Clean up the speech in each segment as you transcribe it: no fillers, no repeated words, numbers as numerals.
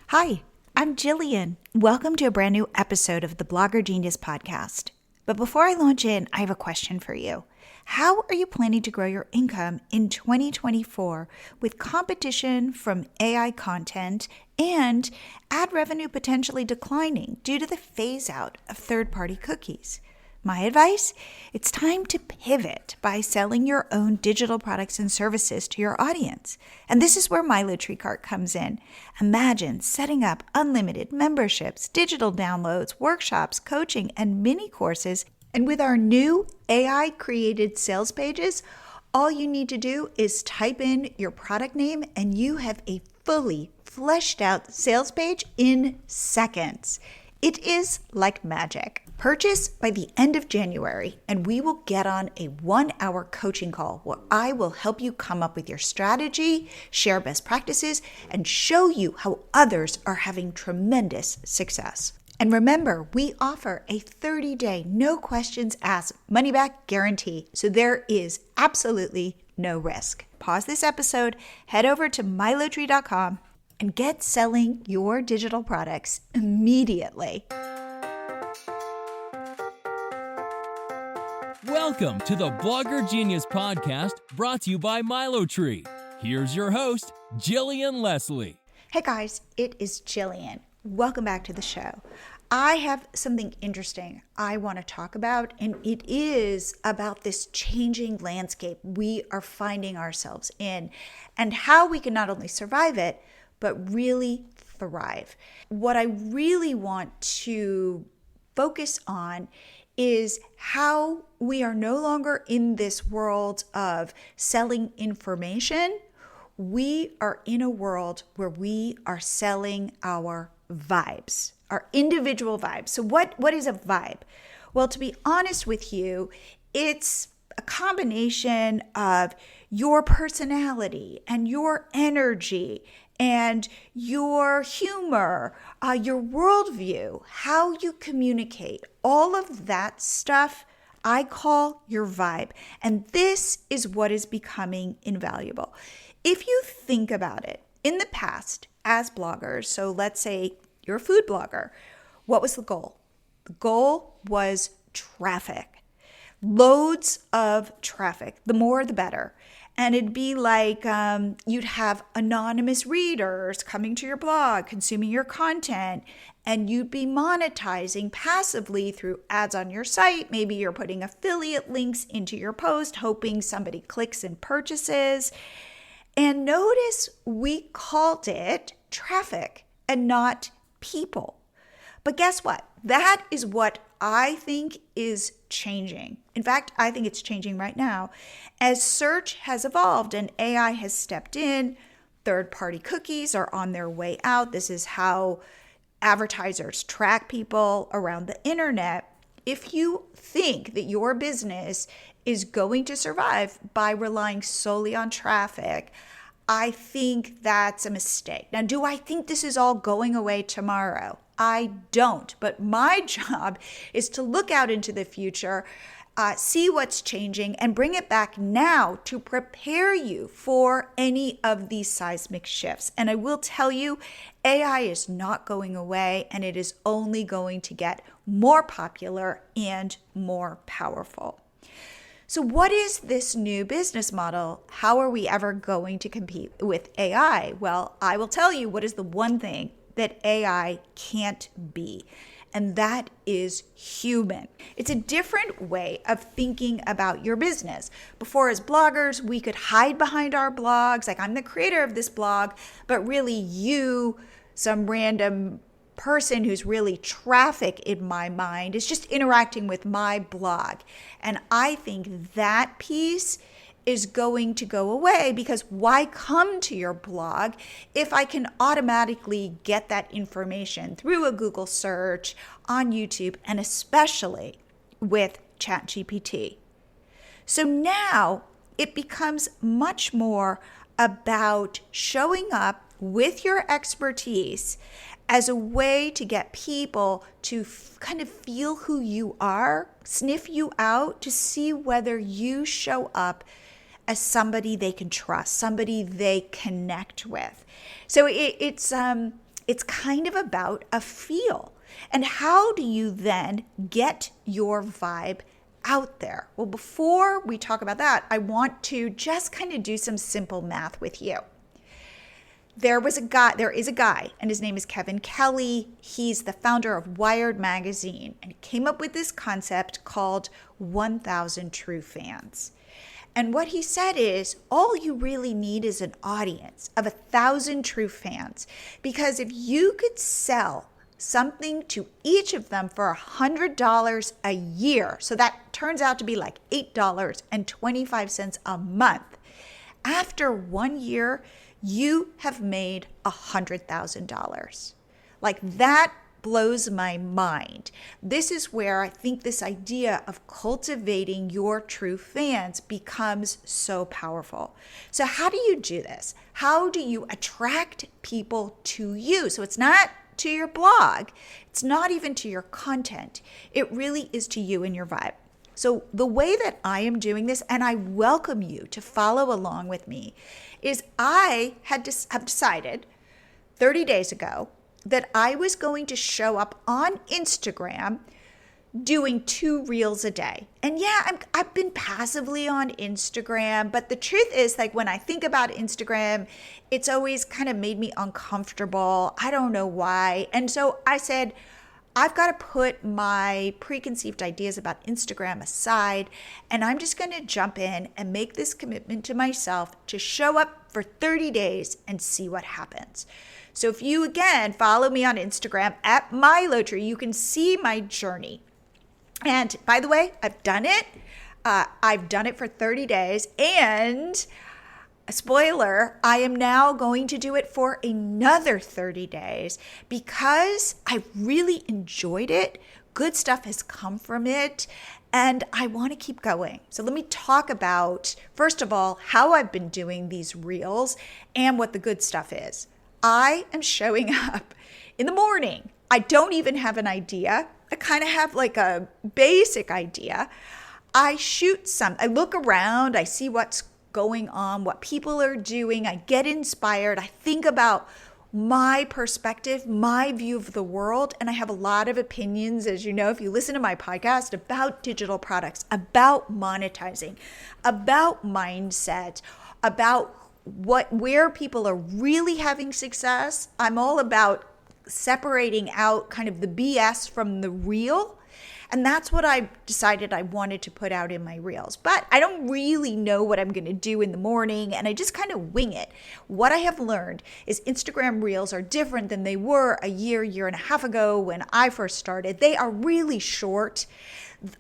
Hi, I'm Jillian. Welcome to a brand new episode of the Blogger Genius podcast. But before I launch in, I have a question for you. How are you planning to grow your income in 2024 with competition from AI content and ad revenue potentially declining due to the phase out of third-party cookies? My advice? It's time to pivot by selling your own digital products and services to your audience. And this is where Milo Tree Cart comes in. Imagine setting up unlimited memberships, digital downloads, workshops, coaching, and mini courses. And with our new AI-created sales pages, all you need to do is type in your product name and you have a fully fleshed out sales page in seconds. It is like magic. Purchase by the end of January, and we will get on a 1-hour coaching call where I will help you come up with your strategy, share best practices, and show you how others are having tremendous success. And remember, we offer a 30-day, no questions asked, money-back guarantee, so there is absolutely no risk. Pause this episode, head over to milotree.com, and get selling your digital products immediately. Welcome to the Blogger Genius podcast brought to you by Milo Tree. Here's your host, Jillian Leslie. Hey guys, it is Jillian. Welcome back to the show. I have something interesting I want to talk about, and it is about this changing landscape we are finding ourselves in and how we can not only survive it, but really thrive. What I really want to focus on is how we are no longer in this world of selling information. We are in a world where we are selling our vibes, our individual vibes. So what is a vibe? Well, to be honest with you, it's a combination of your personality and your energy and your humor, your worldview, how you communicate, all of that stuff I call your vibe. And this is what is becoming invaluable. If you think about it, in the past, as bloggers, so let's say you're a food blogger, what was the goal? The goal was traffic. Loads of traffic. The more, the better. And it'd be like you'd have anonymous readers coming to your blog, consuming your content, and you'd be monetizing passively through ads on your site. Maybe you're putting affiliate links into your post, hoping somebody clicks and purchases. And notice we called it traffic and not people. But guess what? That is what I think is changing. In fact, I think it's changing right now. As search has evolved and AI has stepped in, third-party cookies are on their way out. This is how advertisers track people around the internet. If you think that your business is going to survive by relying solely on traffic, I think that's a mistake. Now, do I think this is all going away tomorrow? I don't, but my job is to look out into the future, see what's changing, and bring it back now to prepare you for any of these seismic shifts. And I will tell you, AI is not going away, and it is only going to get more popular and more powerful. So what is this new business model? How are we ever going to compete with AI? Well, I will tell you what is the one thing that AI can't be, and that is human. It's a different way of thinking about your business. Before, as bloggers, we could hide behind our blogs, like I'm the creator of this blog, but really you, some random person who's really traffic in my mind, is just interacting with my blog. And I think that piece is going to go away, because why come to your blog if I can automatically get that information through a Google search, on YouTube, and especially with ChatGPT? So now it becomes much more about showing up with your expertise as a way to get people to kind of feel who you are, sniff you out, to see whether you show up as somebody they can trust, somebody they connect with. So it's It's kind of about a feel. And how do you then get your vibe out there? Well, before we talk about that, I want to just kind of do some simple math with you. There is a guy, and his name is Kevin Kelly. He's the founder of Wired Magazine, and he came up with this concept called 1,000 True Fans. And what he said is, all you really need is an audience of 1,000 true fans. Because if you could sell something to each of them for $100 a year, so that turns out to be like $8.25 a month, after 1 year, you have made $100,000. Like, that blows my mind. This is where I think this idea of cultivating your true fans becomes so powerful. So how do you do this? How do you attract people to you? So it's not to your blog. It's not even to your content. It really is to you and your vibe. So the way that I am doing this, and I welcome you to follow along with me, is I have decided 30 days ago that I was going to show up on Instagram doing 2 reels a day. And yeah, I've been passively on Instagram, but the truth is, like, when I think about Instagram, it's always kind of made me uncomfortable. I don't know why. And so I said, I've got to put my preconceived ideas about Instagram aside, and I'm just going to jump in and make this commitment to myself to show up for 30 days and see what happens. So if you, again, follow me on Instagram at MiloTree, you can see my journey. And by the way, I've done it. I've done it for 30 days, and spoiler, I am now going to do it for another 30 days because I really enjoyed it. Good stuff has come from it, and I want to keep going. So let me talk about, first of all, how I've been doing these reels and what the good stuff is. I am showing up in the morning. I don't even have an idea. I kind of have like a basic idea. I look around, I see what's going on, what people are doing. I get inspired. I think about my perspective, my view of the world, and I have a lot of opinions, as you know, if you listen to my podcast, about digital products, about monetizing, about mindset, about where people are really having success. I'm all about separating out kind of the BS from the real. And that's what I decided I wanted to put out in my reels. But I don't really know what I'm going to do in the morning, and I just kind of wing it. What I have learned is Instagram reels are different than they were a year and a half ago when I first started. They are really short.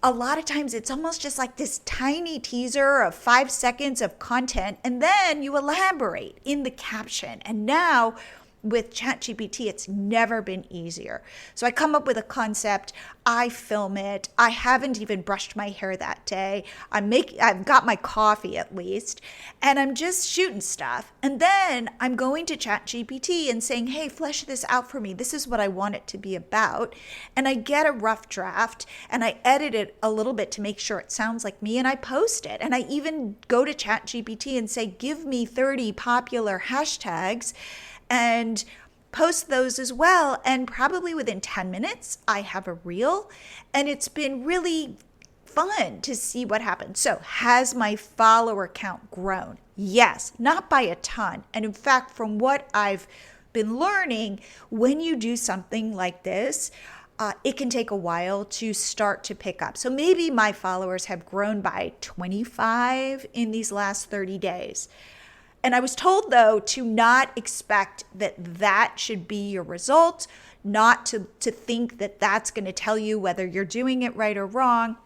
A lot of times it's almost just like this tiny teaser of 5 seconds of content, and then you elaborate in the caption. And now with ChatGPT, it's never been easier. So I come up with a concept, I film it. I haven't even brushed my hair that day. I've got my coffee at least, and I'm just shooting stuff. And then I'm going to ChatGPT and saying, hey, flesh this out for me. This is what I want it to be about. And I get a rough draft and I edit it a little bit to make sure it sounds like me, and I post it. And I even go to ChatGPT and say, give me 30 popular hashtags, and post those as well. And probably within 10 minutes, I have a reel, and it's been really fun to see what happens. So has my follower count grown? Yes, not by a ton. And in fact, from what I've been learning, when you do something like this, it can take a while to start to pick up. So maybe my followers have grown by 25 in these last 30 days. And I was told, though, to not expect that should be your result, not to think that that's going to tell you whether you're doing it right or wrong.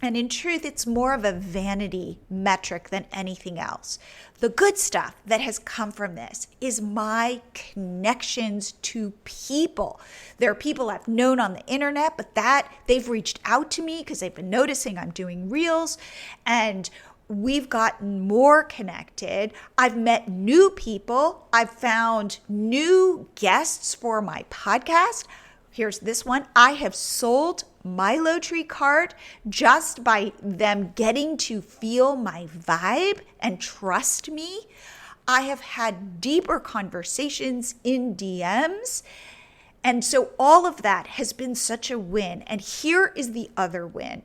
And in truth, it's more of a vanity metric than anything else. The good stuff that has come from this is my connections to people. There are people I've known on the internet, but that they've reached out to me because they've been noticing I'm doing reels, and we've gotten more connected. I've met new people. I've found new guests for my podcast. Here's this one. I have sold MiloTree card just by them getting to feel my vibe and trust me. I have had deeper conversations in DMs. And so all of that has been such a win. And here is the other win.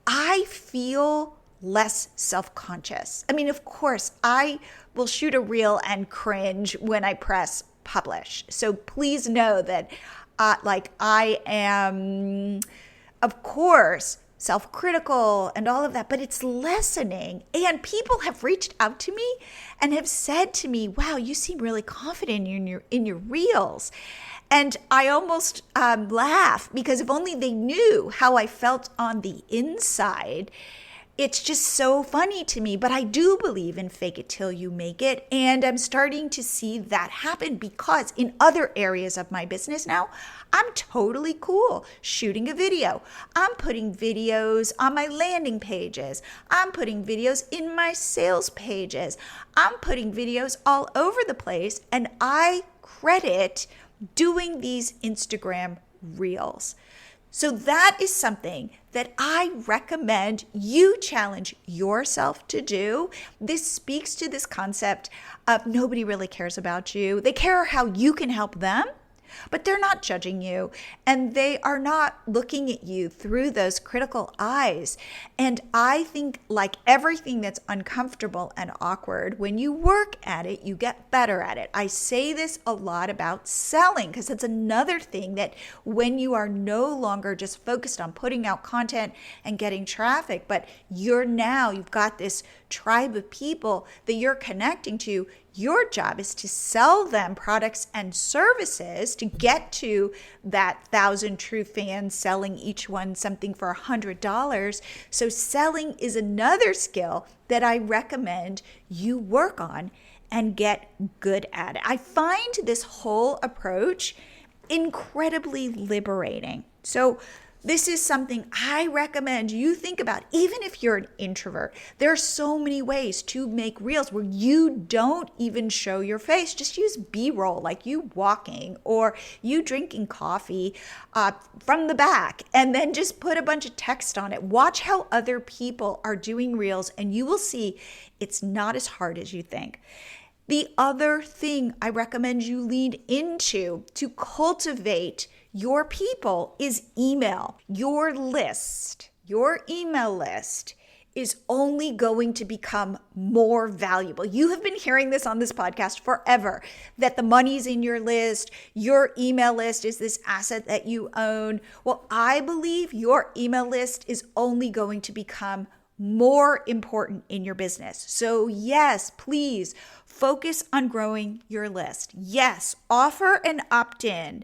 I feel less self-conscious. I mean, of course, I will shoot a reel and cringe when I press publish. So please know that I am, of course, self-critical and all of that, but it's lessening. And people have reached out to me and have said to me, wow, you seem really confident in your reels. And I almost laugh because if only they knew how I felt on the inside. It's just so funny to me, but I do believe in fake it till you make it. And I'm starting to see that happen because in other areas of my business now, I'm totally cool shooting a video. I'm putting videos on my landing pages. I'm putting videos in my sales pages. I'm putting videos all over the place. And I credit doing these Instagram reels. So that is something that I recommend you challenge yourself to do. This speaks to this concept of nobody really cares about you. They care how you can help them, but they're not judging you and they are not looking at you through those critical eyes. And I think like everything that's uncomfortable and awkward, when you work at it, you get better at it. I say this a lot about selling because it's another thing that when you are no longer just focused on putting out content and getting traffic, but you've got this tribe of people that you're connecting to. Your job is to sell them products and services to get to that 1,000 true fans, selling each one something for $100. So selling is another skill that I recommend you work on and get good at it. I find this whole approach incredibly liberating. So this is something I recommend you think about, even if you're an introvert. There are so many ways to make reels where you don't even show your face. Just use B-roll, like you walking or you drinking coffee from the back, and then just put a bunch of text on it. Watch how other people are doing reels, and you will see it's not as hard as you think. The other thing I recommend you lead into to cultivate your people is email. Your email list is only going to become more valuable. You have been hearing this on this podcast forever, that the money's in your list, your email list is this asset that you own. Well, I believe your email list is only going to become more important in your business. So yes, please focus on growing your list. Yes, offer an opt-in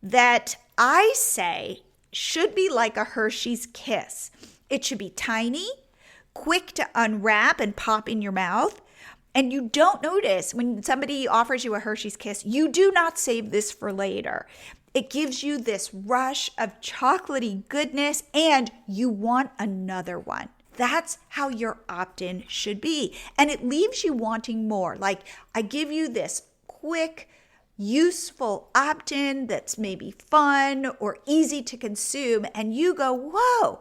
that I say should be like a Hershey's Kiss. It should be tiny, quick to unwrap and pop in your mouth. And you don't notice when somebody offers you a Hershey's Kiss, you do not save this for later. It gives you this rush of chocolatey goodness and you want another one. That's how your opt-in should be. And it leaves you wanting more. Like, I give you this quick, useful opt-in that's maybe fun or easy to consume, and you go, whoa,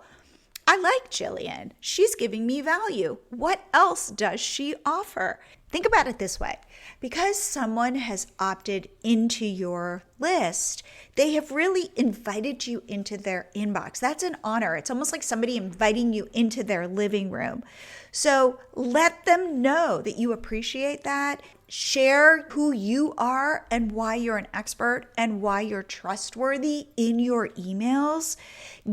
I like Jillian. She's giving me value. What else does she offer? Think about it this way. Because someone has opted into your list, they have really invited you into their inbox. That's an honor. It's almost like somebody inviting you into their living room. So let them know that you appreciate that. Share who you are and why you're an expert and why you're trustworthy in your emails.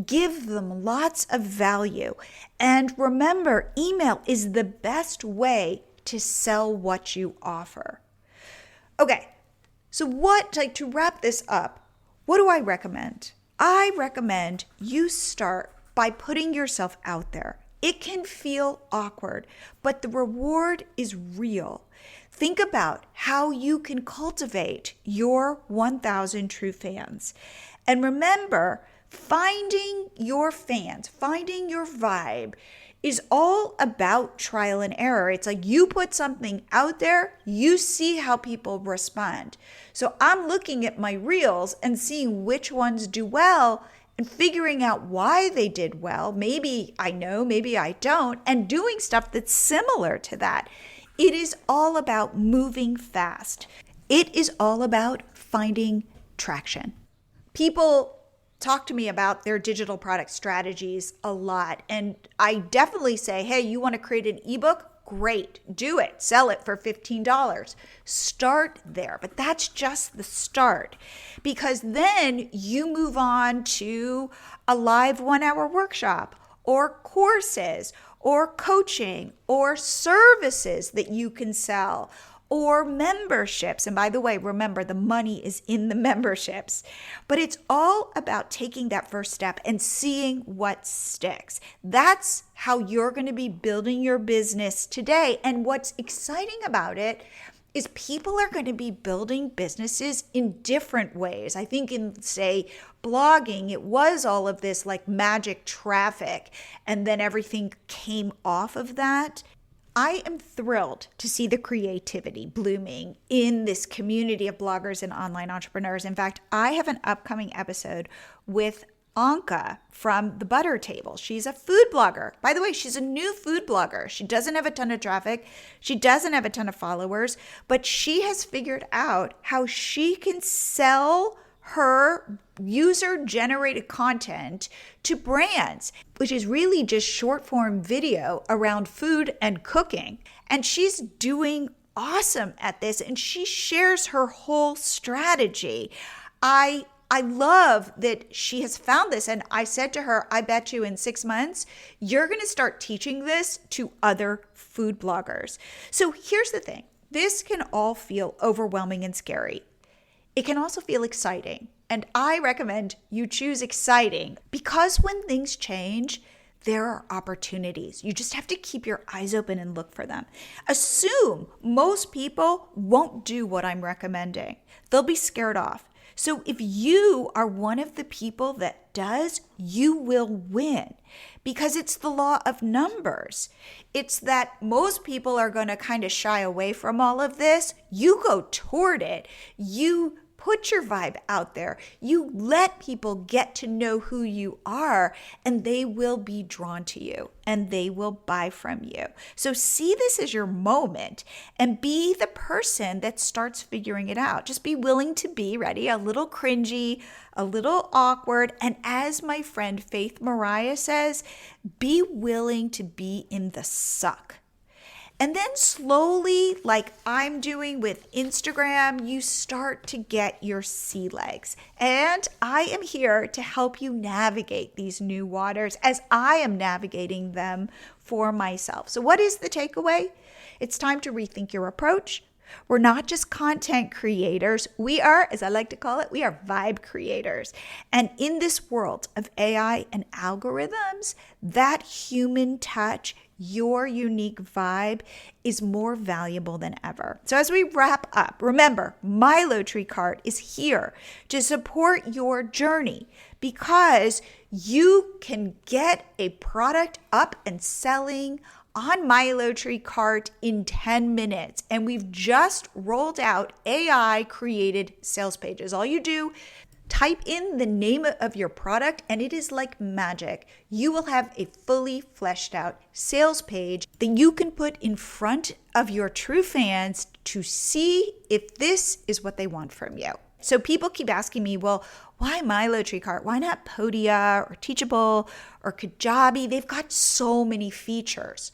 Give them lots of value. And remember, email is the best way to sell what you offer. Okay, so to wrap this up, what do I recommend? I recommend you start by putting yourself out there. It can feel awkward, but the reward is real. Think about how you can cultivate your 1,000 true fans. And remember, finding your fans, finding your vibe is all about trial and error. It's like you put something out there, you see how people respond. So I'm looking at my reels and seeing which ones do well and figuring out why they did well. Maybe I know, maybe I don't, and doing stuff that's similar to that. It is all about moving fast. It is all about finding traction. People talk to me about their digital product strategies a lot. And I definitely say, hey, you want to create an ebook? Great, do it. Sell it for $15. Start there. But that's just the start, because then you move on to a live 1-hour workshop or courses or coaching or services that you can sell or memberships. And by the way, remember, the money is in the memberships. But it's all about taking that first step and seeing what sticks. That's how you're going to be building your business today. And what's exciting about it is people are going to be building businesses in different ways. I think in, say, blogging, it was all of this like magic traffic, and then everything came off of that. I am thrilled to see the creativity blooming in this community of bloggers and online entrepreneurs. In fact, I have an upcoming episode with Anka from the Butter Table. She's a food blogger. By the way, she's a new food blogger. She doesn't have a ton of traffic. She doesn't have a ton of followers, but she has figured out how she can sell her user-generated content to brands, which is really just short-form video around food and cooking. And she's doing awesome at this, and she shares her whole strategy. I love that she has found this, and I said to her, I bet you in 6 months, you're going to start teaching this to other food bloggers. So here's the thing. This can all feel overwhelming and scary. It can also feel exciting. And I recommend you choose exciting, because when things change, there are opportunities. You just have to keep your eyes open and look for them. Assume most people won't do what I'm recommending. They'll be scared off. So if you are one of the people that does, you will win, because it's the law of numbers. It's that most people are going to kind of shy away from all of this. You go toward it. You put your vibe out there. You let people get to know who you are, and they will be drawn to you and they will buy from you. So see this as your moment and be the person that starts figuring it out. Just be willing to be ready, a little cringy, a little awkward. And as my friend Faith Mariah says, be willing to be in the suck. And then slowly, like I'm doing with Instagram, you start to get your sea legs. And I am here to help you navigate these new waters as I am navigating them for myself. So what is the takeaway? It's time to rethink your approach. We're not just content creators. We are, as I like to call it, we are vibe creators. And in this world of AI and algorithms, that human touch, your unique vibe, is more valuable than ever. So as we wrap up, remember, Milo Tree Cart is here to support your journey, because you can get a product up and selling on Milo Tree Cart in 10 minutes. And we've just rolled out AI created sales pages. All you do, type in the name of your product, and it is like magic. You will have a fully fleshed out sales page that you can put in front of your true fans to see if this is what they want from you. So people keep asking me, well, why Milo Tree Cart? Why not Podia or Teachable or Kajabi? They've got so many features.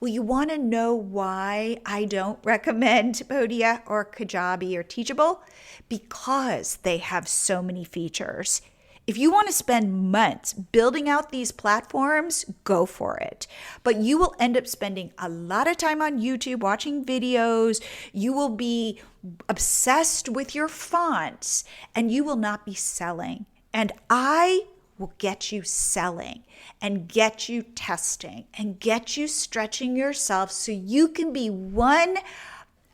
Well, you want to know why I don't recommend Podia or Kajabi or Teachable? Because they have so many features. If you want to spend months building out these platforms, go for it. But you will end up spending a lot of time on YouTube watching videos. You will be obsessed with your fonts, and you will not be selling. And I will get you selling and get you testing and get you stretching yourself so you can be one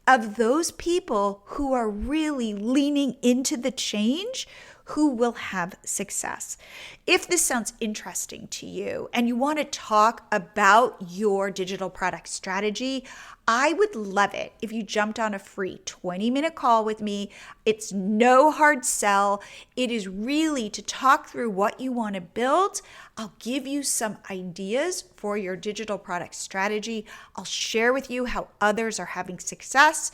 of those people who are really leaning into the change, who will have success. If this sounds interesting to you and you want to talk about your digital product strategy, I would love it if you jumped on a free 20-minute call with me. It's no hard sell. It is really to talk through what you want to build. I'll give you some ideas for your digital product strategy. I'll share with you how others are having success.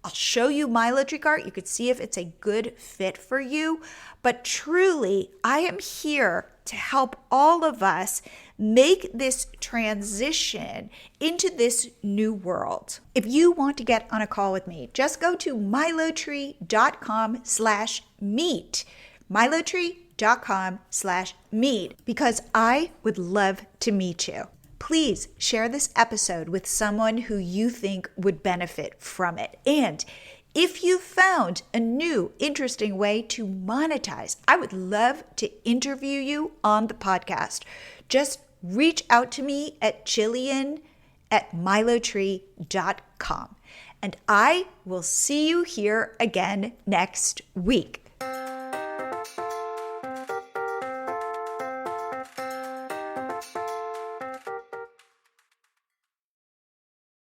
I'll show you my LittleTree. You could see if it's a good fit for you. But truly, I am here to help all of us make this transition into this new world. If you want to get on a call with me, just go to milotree.com/meet. milotree.com/meet, because I would love to meet you. Please share this episode with someone who you think would benefit from it. And if you found a new, interesting way to monetize, I would love to interview you on the podcast. Just reach out to me at Jillian@milotree.com. And I will see you here again next week.